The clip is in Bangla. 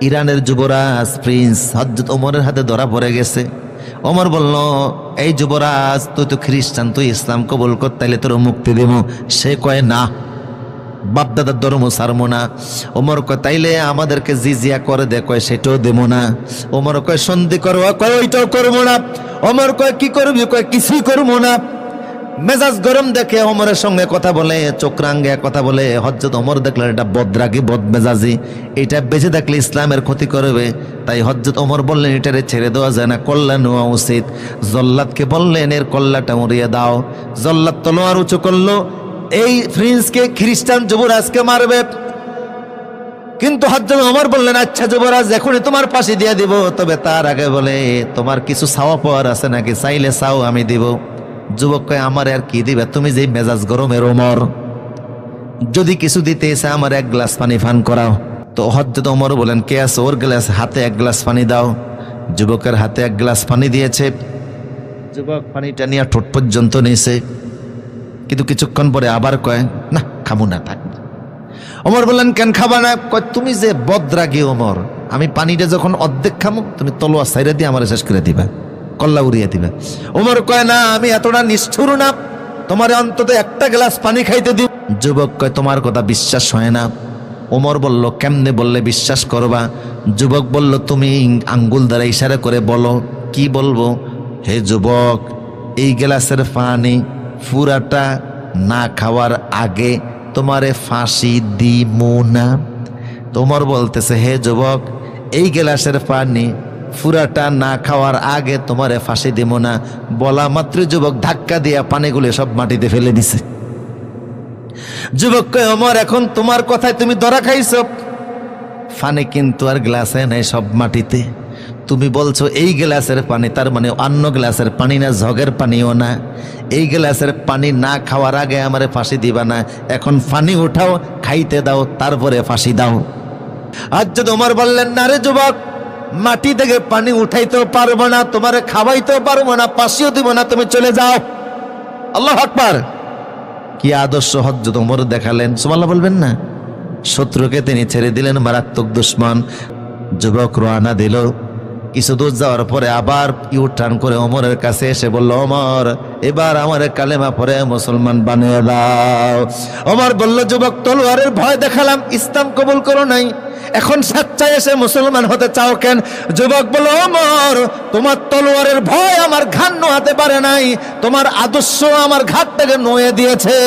ইরানের যুবরাজ প্রিন্স হযরত ওমরের হাতে ধরা পড়ে গেছে। ওমর বলল, এই যুবরাজ, তুই তো খ্রিস্টান, তুই ইসলাম কবুল কর, তাইলে তোর মুক্তি দেব। সে কয়, না, বাপদাদার ধর্ম ছাড়বো না। ওমর কয়, তাইলে আমাদেরকে জিজিয়া করে দে। কয়, সেটাও দেবো না। ওমর কয়, সন্ধি করো। কয়, ওইটাও করবো না। ওমর কয়, কি করবি? কয়, কিছুই করবো না। মেজাজ গরম দেখে ওমরের সঙ্গে কথা বলে, চোখরাঙ্গে কথা বলে। হযরত ওমর দেখলেন এটা বদরাগী, বদমেজাজি, এটা বেঁচে থাকলে ইসলামের ক্ষতি করবে। তাই হযরত ওমর বললেন, এটারে ছেড়ে দেওয়া যায় না, কল্লা নেওয়া উচিত। জল্লাদকে বললেন, এর কল্লাটা উড়িয়ে দাও। জল্লাদ তলোয়ার উঁচু করলো, এই প্রিন্সকে, খ্রিস্টান যুবরাজকে মারবে। কিন্তু হযরত ওমর বললেন, আচ্ছা যুবরাজ, এখনই তোমার ফাঁসি দিয়ে দিব, তবে তার আগে বলে তোমার কিছু চাওয়া পাওয়ার আছে নাকি? চাইলে চাও, আমি দিব। যুবক কয়, আমার আর কি দিবে? তুমি যে মেজাজ গরমের ওমর, যদি কিছু দিতে এসে আমার এক গ্লাস পানি পান করাও। তো হযরত ওমর বলেন, কে আছে? ওর গ্লাস হাতে এক গ্লাস পানি দাও। যুবকের হাতে এক গ্লাস পানি দিয়েছে। যুবক পানিটা নিয়ে ঠোঁট পর্যন্ত নিয়েছে, কিন্তু কিছুক্ষণ পরে আবার কয়, না, খাবো না, থাক। ওমর বললেন, কেন খাবা না? কয়, তুমি যে বদরাগী ওমর, আমি পানিটা যখন অর্ধেক খামো, তুমি তলোয়ার সাইরা দিয়ে আমার শেষ করে দিবা, কল্লা উড়িয়ে দিবা। ওমর কয়, না, আমি এতটা নিষ্ঠুর না, তোমার অন্তত একটা গ্লাস পানি খাইতে দিব। যুবক কয়, তোমার কথা বিশ্বাস হয় না। ওমর বলল, কেমনে বললে বিশ্বাস করবা? যুবক বলল, তুমি আঙ্গুল দ্বারা ইশারা করে বলো। কি বলবো? হে যুবক, এই গ্লাসের পানি পুরাটা না খাওয়ার আগে তোমারে ফাঁসি দিমু না। তোমার বলতেছে, হে যুবক, এই গ্লাসের পানি পুরাটা না খাওয়ার আগে তোমারে ফাঁসি দিব না। বলা মাত্র যুবক ধাক্কা দিয়া পানিগুলো সব মাটিতে ফেলে দিছে। যুবক কয়, ওমর, এখন তোমার কথায় তুমি ধরা খাইছো। পানি কিন্তু আর গ্লাসে নাই, সব মাটিতে। তুমি বলছো এই গ্লাসের পানি, তার মানে অন্য গ্লাসের পানি না, জগের পানিও না। এই গ্লাসের পানি না খাওয়ার আগে আমারে ফাঁসি দিবা না। এখন পানি উঠাও, খাইতে দাও, তারপরে ফাঁসি দাও। হযরত ওমর বললেন, না রে যুবক, মাটি থেকে পানি উঠাইতেও পারবো না, তোমারে খাওয়াইতেও পারবো না, ফাঁসিও দিব না, তুমি চলে যাও। আল্লাহু আকবার! কি আদর্শ হযরত ওমর দেখালেন, সুবহানাল্লাহ বলবেন না? শত্রুকে তিনি ছেড়ে দিলেন, মারাত্মক দুশমন। যুবক রওনা দিল। কিছু দূর যাওয়ার পরে আবার ইউটার্ন করে ওমরের কাছে এসে বলল, ওমর, এবার আমার কালেমা পড়ে মুসলমান বানিয়ে দাও। ওমর বলল, যুবক, তলোয়ারের ভয় দেখালাম, ইসলাম কবুল করো নাই, এখন স্বেচ্ছায় এসে মুসলমান হতে চাও কেন? যুবক বলল, ওমর, তোমার তলোয়ারের ভয় আমার ঘাড় নোয়াতে পারে নাই, তোমার আদর্শ আমার ঘাট থেকে নোয়ে দিয়েছে।